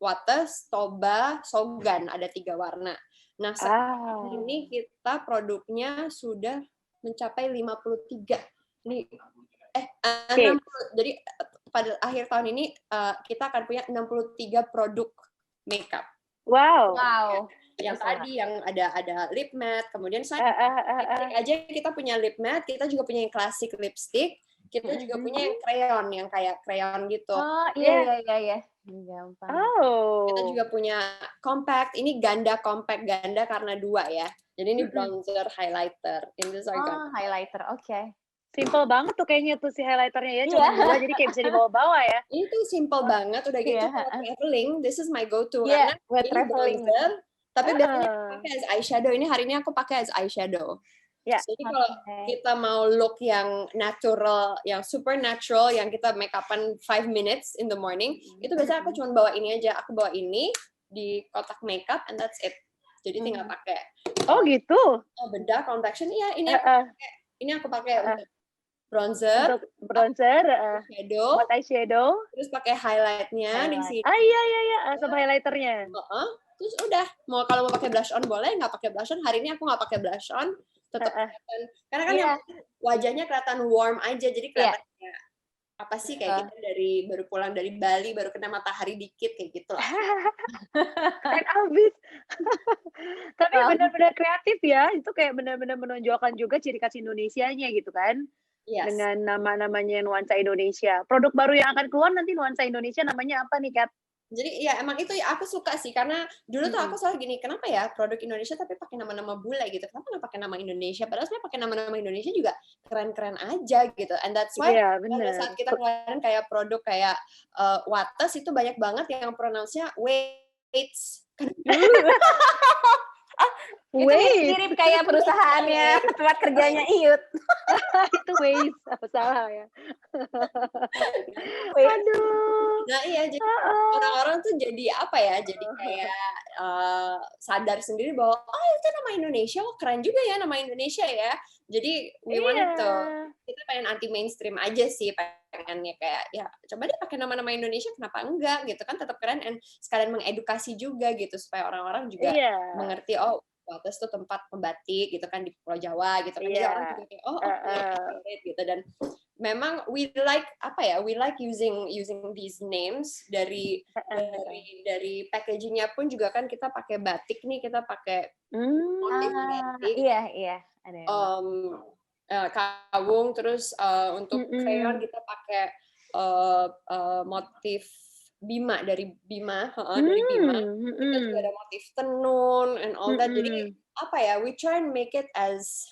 Waters, Toba, Sogan, ada 3 warna. Nah, saat ini kita produknya sudah mencapai 53. Ini 60. Jadi pada akhir tahun ini kita akan punya 63 produk makeup. Wow. Yang tadi yang ada lip matte, kemudian lipstick aja kita punya lip matte, kita juga punya yang klasik lipstick, kita juga punya yang crayon, yang kayak crayon gitu. Oh iya. Gampang. Kita juga punya compact, ini ganda compact, ganda karena 2 ya. Jadi ini bronzer, highlighter. Highlighter, oke. Simple banget tuh kayaknya tuh si highlighternya ya, cuma 2 jadi kayak bisa dibawa-bawa ya. Ini tuh simple banget, udah gitu kalau traveling, this is my go-to Iya, karena ini traveling. bronzer, tapi biasanya aku pakai as eyeshadow. Ini hari ini aku pakai as eyeshadow. Ya. Jadi kalau kita mau look yang natural, yang super natural, yang kita make upan 5 minutes in the morning, itu biasanya aku cuma bawa ini aja. Aku bawa ini di kotak makeup and that's it. Jadi tinggal pakai. Oh gitu. Bedak, complexion, iya ini aku pakai untuk bronzer, shadow, buat eyeshadow, terus pakai highlightnya di sini. Iya, sama highlighternya. Terus udah, kalau mau pakai blush on boleh, nggak pakai blush on. Hari ini aku nggak pakai blush on, tetap kelihatan. Karena kan yang wajahnya kelihatan warm aja, jadi kelihatan kayak apa sih kayak kita baru pulang dari Bali, baru kena matahari dikit kayak gitu lah. Keren abis. Tapi benar-benar kreatif ya, itu kayak benar-benar menonjolkan juga ciri khas Indonesianya gitu kan. Yes. Dengan nama-namanya nuansa Indonesia. Produk baru yang akan keluar nanti nuansa Indonesia namanya apa nih, Kat? Jadi ya emang itu aku suka sih, karena dulu tuh aku selalu gini, kenapa ya produk Indonesia tapi pakai nama-nama bule gitu, kenapa nggak pakai nama Indonesia, padahal sebenarnya pakai nama-nama Indonesia juga keren-keren aja gitu, and that's why pada saat kita keluarin kayak produk kayak Waters itu banyak banget yang pronounce-nya Waits. Itu mirip kayak perusahaannya tempat kerjanya Iyut. Itu Waze, apa salah ya? Aduh. Nah iya, jadi orang-orang tuh jadi apa ya? Jadi kayak sadar sendiri bahwa itu nama Indonesia, keren juga ya nama Indonesia ya. Jadi we want to, kita pengen anti mainstream aja sih, pengennya kayak ya coba deh pakai nama-nama Indonesia, kenapa enggak gitu kan, tetap keren, and sekalian mengedukasi juga gitu supaya orang-orang juga mengerti Waters tuh tempat pembatik gitu kan di Pulau Jawa gitu kan, jadi orang juga kayak gitu. Dan memang we like using these names dari packagingnya pun juga kan kita pakai batik nih, kita pakai motif batik. Iya ada. Kawung, terus untuk crayon kita pakai motif Bima dari Bima. Kita juga ada motif tenun and all that. Jadi apa ya, we try and make it as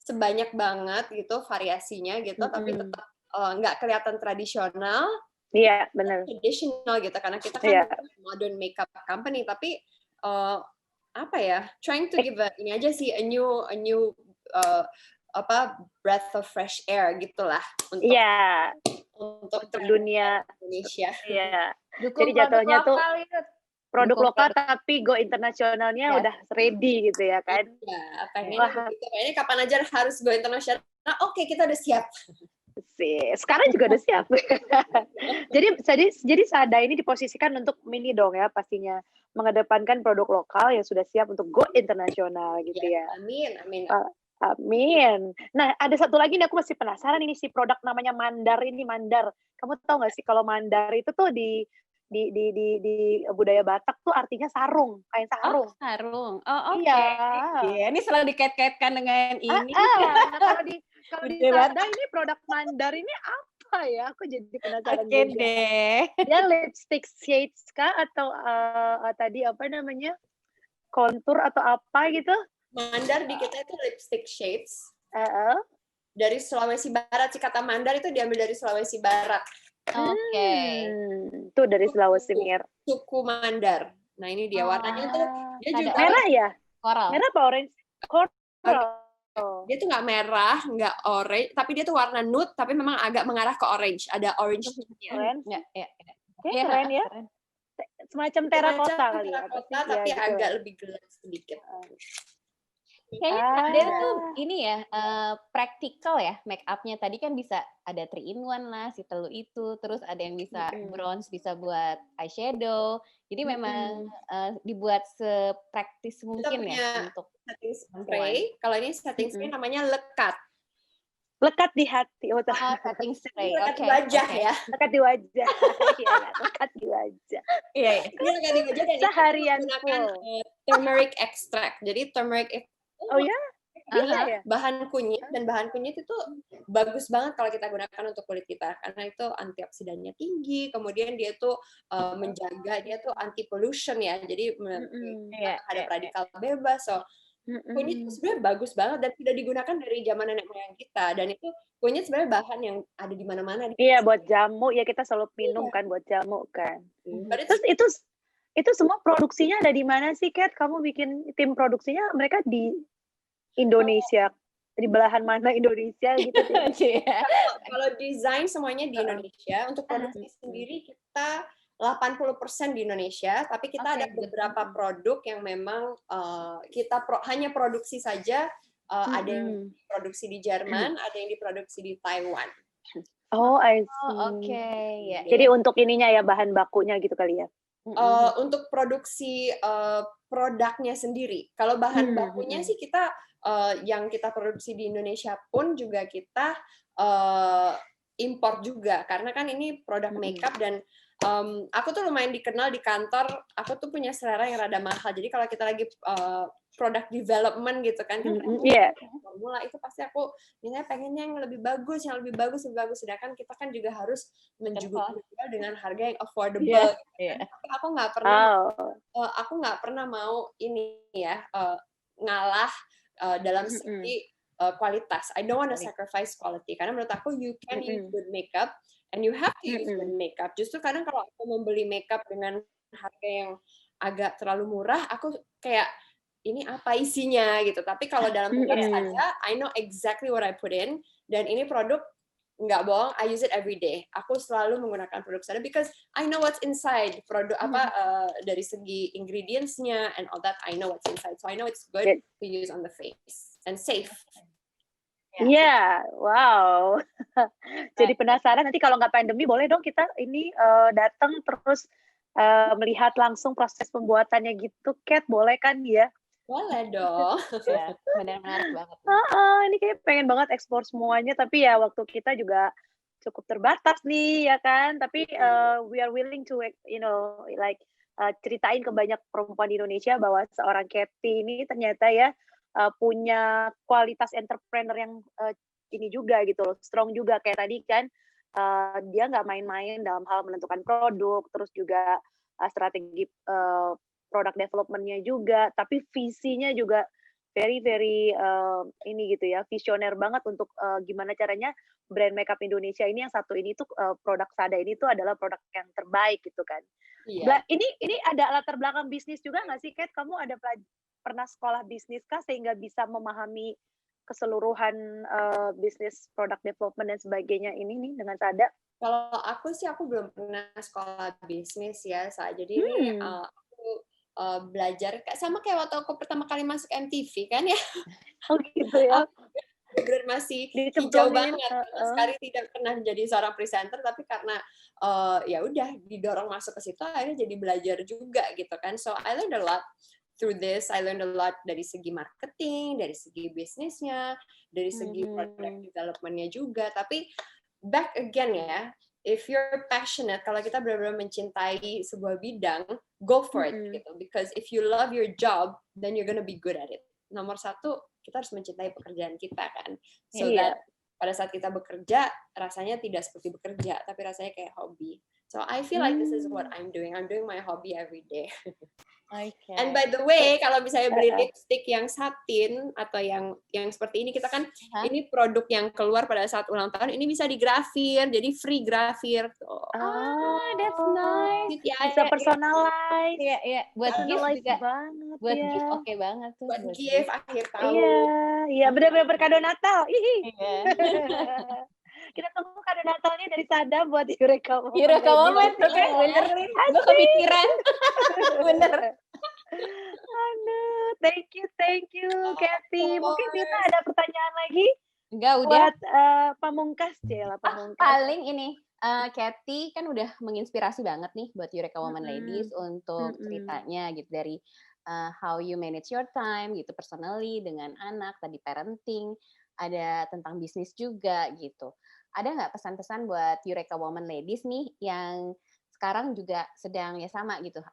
sebanyak banget gitu variasinya gitu, tapi tetap nggak kelihatan tradisional. Iya, benar. Traditional gitu, karena kita kan modern makeup company, tapi apa ya, trying to give ini aja sih a new breath of fresh air gitulah untuk dunia Indonesia. Iya. Jadi jatuhnya tuh produk lokal tapi go internasionalnya udah ready gitu ya kan? Iya, kayaknya kapan aja harus go internasional. Oke, kita udah siap. Sekarang juga udah siap. jadi Sada ini diposisikan untuk mini dong ya, pastinya mengedepankan produk lokal yang sudah siap untuk go internasional gitu ya. Amin. Amin. Nah, ada satu lagi nih aku masih penasaran, ini si produk namanya Mandar ini, Mandar. Kamu tahu nggak sih kalau Mandar itu tuh di budaya Batak tuh artinya sarung, kain sarung. Oh, sarung. Oh, oke. Iya. Ini selalu dikait-kaitkan dengan ini. Nah, kalau di Sada ini produk Mandar ini apa ya? Aku jadi penasaran juga. Deh. Dia lipstick shades kah atau tadi apa namanya? Kontur atau apa gitu? Mandar di kita itu lipstick shades. Dari Sulawesi Barat sih, kata Mandar itu diambil dari Sulawesi Barat. Oke. Itu dari Sulawesi Mir. Suku Mandar. Nah ini dia warnanya tuh dia ada juga Merah ya? coral. Merah apa orange? Coral. dia tuh nggak merah, nggak orange, tapi dia tuh warna nude, tapi memang agak mengarah ke orange, ada orange-nya. Keren. Ya, ya, ya. Ya, keren ya. Keren. Semacam terakota Semacam kali ya. apa terakota, sih? tapi Ya, gitu agak lah. lebih gelap sedikit. Kayaknya Ah. dia tuh ini ya, praktikal ya make up-nya. Tadi kan bisa ada 3-in-1 lah, si telu itu. Terus ada yang bisa bronze, bisa buat eyeshadow. Jadi memang dibuat sepraktis mungkin punya ya untuk setting spray. Kalau ini setting spray namanya lekat. Lekat di hati. Oh, setting spray. Lekat di Oke, wajah oke. ya. lekat di wajah. Iya, lekat di wajah. Iya, iya. Ini lekat di wajah dan itu Seharian menggunakan full. turmeric extract. Jadi turmeric Oh ya? Bisa ya? bahan kunyit, dan bahan kunyit itu bagus banget kalau kita gunakan untuk kulit kita karena itu antioksidannya tinggi, kemudian dia tuh menjaga, dia tuh anti pollution ya, jadi terhadap radikal bebas. So kunyit itu sebenarnya bagus banget dan sudah digunakan dari zaman nenek moyang kita, dan itu kunyit sebenarnya bahan yang ada di mana-mana. Iya, buat jamu ya, kita selalu minum kan buat jamu kan. Terus itu semua produksinya ada di mana sih, Kat? Kamu bikin tim produksinya mereka di Indonesia, di belahan mana Indonesia gitu? Kalau desain semuanya di Indonesia, untuk produksi sendiri kita 80% di Indonesia, tapi kita ada beberapa produk yang memang kita hanya produksi saja. Ada yang diproduksi di Jerman, ada yang diproduksi di Taiwan. Oh, I see. Oke, ya. Jadi untuk ininya ya, bahan bakunya gitu kali ya? Untuk produksi produknya sendiri. Kalau bahan bakunya sih kita yang kita produksi di Indonesia pun juga kita import juga, karena kan ini produk makeup dan aku tuh lumayan dikenal di kantor. Aku tuh punya selera yang rada mahal. Jadi kalau kita lagi product development gitu kan, formula itu pasti aku ini pengennya yang lebih bagus, sedangkan kita kan juga harus menjual dengan harga yang affordable. Tapi aku nggak pernah mau ini ya ngalah dalam segi kualitas. I don't want to sacrifice quality karena menurut aku you can use good makeup and you have to use good makeup. Justru kadang kalau aku membeli makeup dengan harga yang agak terlalu murah, aku kayak ini apa isinya gitu. Tapi kalau dalam produk saja, I know exactly what I put in, dan ini produk nggak bohong, I use it every day. Aku selalu menggunakan produk sana because I know what's inside. Produk dari segi ingredients-nya and all that, I know what's inside. So I know it's good to use on the face and safe. Iya, wow. Jadi penasaran, nanti kalau nggak pandemi boleh dong kita ini datang terus melihat langsung proses pembuatannya gitu, Kat, boleh kan ya? Boleh dong. Ya, benar-benar banget. Ini kayak pengen banget ekspor semuanya, tapi ya waktu kita juga cukup terbatas nih, ya kan? Tapi we are willing to, ceritain ke banyak perempuan di Indonesia bahwa seorang Kathy ini ternyata ya punya kualitas entrepreneur yang ini juga gitu loh, strong juga kayak tadi kan. Dia nggak main-main dalam hal menentukan produk, terus juga strategi product development-nya juga, tapi visinya juga very ini gitu ya, visioner banget untuk gimana caranya brand makeup Indonesia ini yang satu ini tuh produk Sada ini tuh adalah produk yang terbaik gitu kan. Iya. Ini ada latar belakang bisnis juga nggak sih, Kat? Kamu ada pernah sekolah bisnis kah sehingga bisa memahami keseluruhan bisnis product development dan sebagainya ini nih dengan Sada? Kalau aku sih aku belum pernah sekolah bisnis ya, jadi ini aku belajar sama kayak waktu aku pertama kali masuk MTV kan ya. Oh gitu ya. Bener masih hijau banget, sekali tidak pernah jadi seorang presenter, tapi karena ya udah didorong masuk ke situ akhirnya jadi belajar juga gitu kan. So I learned a lot through this. I learned a lot dari segi marketing, dari segi bisnisnya, dari segi product development-nya juga. Tapi back again ya, if you're passionate, kalau kita benar-benar mencintai sebuah bidang, go for it gitu. Because if you love your job, then you're gonna be good at it. Nomor satu, kita harus mencintai pekerjaan kita kan. So that pada saat kita bekerja, rasanya tidak seperti bekerja, tapi rasanya kayak hobi. So I feel like this is what I'm doing. I'm doing my hobby every day. Okay. And by the way, kalau misalnya beli lipstick yang satin atau yang seperti ini, kita kan ini produk yang keluar pada saat ulang tahun, ini bisa digrafir, jadi free grafir. That's nice. Bisa personalize. Iya. Buat gift juga. Banget, Buat ya. gift oke banget tuh. Buat gift akhir tahun. Iya, benar-benar berkado Natal. Iya. Kita tunggu kado Natalnya dari Sada buat Eureka Woman. Eureka Woman, oke, bener nih. Gue kepikiran. Bener. Aduh, thank you, Kathy. Mungkin Mirna ada pertanyaan lagi? Enggak, udah. Buat pamungkas, Cela, pamungkas. Paling ini, Kathy kan udah menginspirasi banget nih buat Eureka Woman Ladies untuk ceritanya gitu dari how you manage your time gitu personally dengan anak, tadi parenting, ada tentang bisnis juga gitu. Ada nggak pesan-pesan buat Eureka Woman Ladies nih yang sekarang juga sedang ya sama gitu,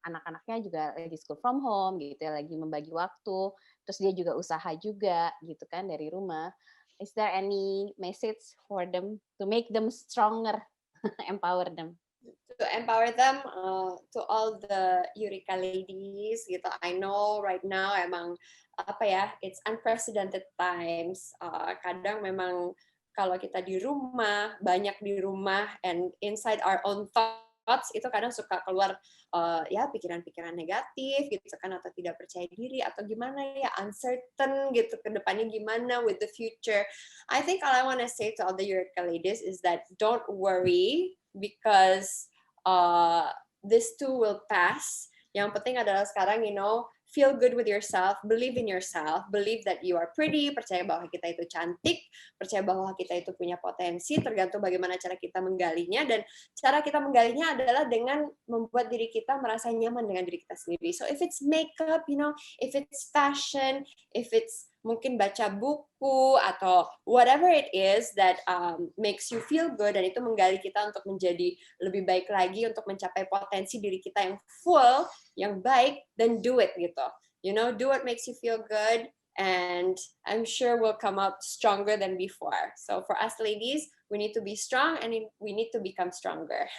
anak-anaknya juga lagi school from home gitu ya, lagi membagi waktu, terus dia juga usaha juga gitu kan dari rumah. Is there any message for them to make them stronger, empower them? To empower them, to all the Eureka ladies gitu. I know right now emang it's unprecedented times. Kadang memang kalau kita di rumah, banyak di rumah, and inside our own thoughts, itu kadang suka keluar pikiran-pikiran negatif gitu kan, atau tidak percaya diri, atau gimana ya, uncertain gitu, ke depannya gimana with the future. I think all I want to say to all the Eureka ladies is that don't worry, because this too will pass. Yang penting adalah sekarang, feel good with yourself, believe in yourself, believe that you are pretty, percaya bahwa kita itu cantik, percaya bahwa kita itu punya potensi, tergantung bagaimana cara kita menggalinya, dan cara kita menggalinya adalah dengan membuat diri kita merasa nyaman dengan diri kita sendiri. So if it's makeup, if it's fashion, if it's mungkin baca buku, atau whatever it is that makes you feel good, dan itu menggali kita untuk menjadi lebih baik lagi, untuk mencapai potensi diri kita yang full, yang baik, then do it gitu. Do what makes you feel good, and I'm sure we'll come out stronger than before. So for us ladies, we need to be strong, and we need to become stronger.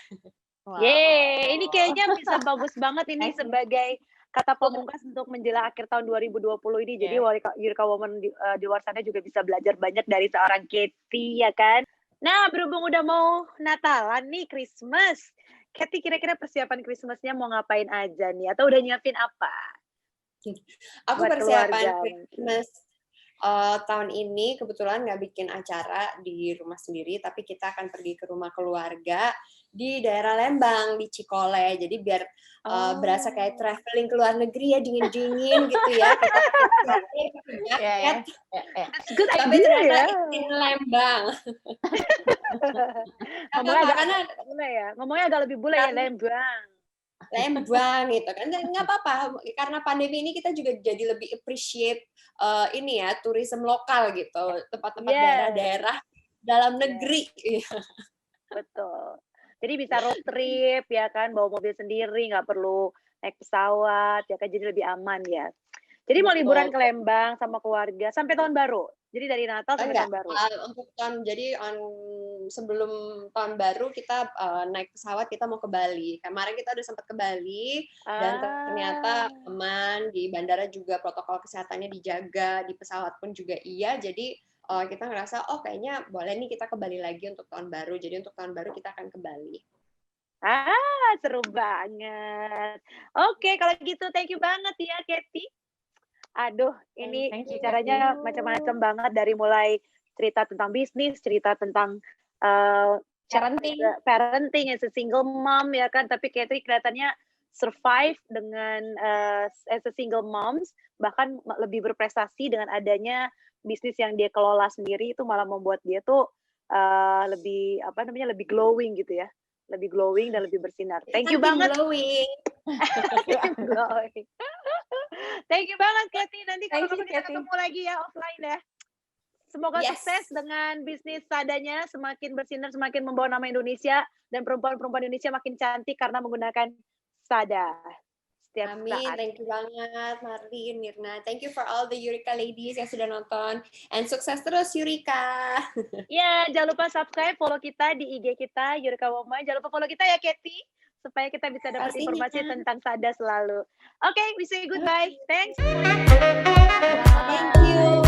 Wow. Yeay, ini kayaknya bisa bagus banget ini sebagai kata pamungkas untuk menjelang akhir tahun 2020 ini. Jadi Eureka Woman di luar sana juga bisa belajar banyak dari seorang Kathy, ya kan? Nah, berhubung udah mau Natalan nih, Christmas. Kathy, kira-kira persiapan Christmasnya mau ngapain aja nih? Atau udah nyiapin apa? Aku persiapan Christmas tahun ini kebetulan nggak bikin acara di rumah sendiri, tapi kita akan pergi ke rumah keluarga di daerah Lembang, di Cikole. Jadi biar berasa kayak traveling ke luar negeri ya, dingin-dingin gitu ya. Kita pakai jaket. Tapi ternyata di Lembang. Ngomongnya agak lebih bule ya, Lembang gitu kan, nggak apa-apa, karena pandemi ini kita juga jadi lebih appreciate tourism lokal gitu, tempat-tempat daerah-daerah dalam negeri. Betul. Jadi bisa road trip ya kan, bawa mobil sendiri, nggak perlu naik pesawat ya kan, jadi lebih aman ya. Jadi mau liburan ke Lembang sama keluarga sampai tahun baru. Jadi dari Natal sampai tahun baru. Untuk sebelum tahun baru kita naik pesawat, kita mau ke Bali. Kemarin kita udah sempat ke Bali, dan ternyata aman, di bandara juga protokol kesehatannya dijaga, di pesawat pun juga iya. Jadi kita ngerasa kayaknya boleh nih kita ke Bali lagi untuk tahun baru. Jadi untuk tahun baru kita akan ke Bali. Seru banget. Oke, kalau gitu thank you banget ya, Kathy. Aduh, ini bicaranya macam-macam banget, dari mulai cerita tentang bisnis, cerita tentang parenting as a single mom ya kan, tapi Kathy kelihatannya survive dengan as a single moms, bahkan lebih berprestasi dengan adanya bisnis yang dia kelola sendiri, itu malah membuat dia tuh lebih lebih glowing gitu ya. Lebih glowing dan lebih bersinar. Thank you banget. Glowing. Thank you banget, Kathy. Nanti kalau kita ketemu lagi ya offline ya. Semoga sukses dengan bisnis Sadanya, semakin bersinar, semakin membawa nama Indonesia, dan perempuan-perempuan Indonesia makin cantik karena menggunakan Sada. setiap Amin, saat. thank you banget Marlin, Mirna. Thank you for all the Eureka ladies yang sudah nonton. And sukses terus Eureka. Ya, jangan lupa subscribe, follow kita di IG kita, Eureka Woman. Jangan lupa follow kita ya, Katie, supaya kita bisa dapat Pastinya. informasi tentang Sada selalu. Oke, we say goodbye. Thanks. Thank you.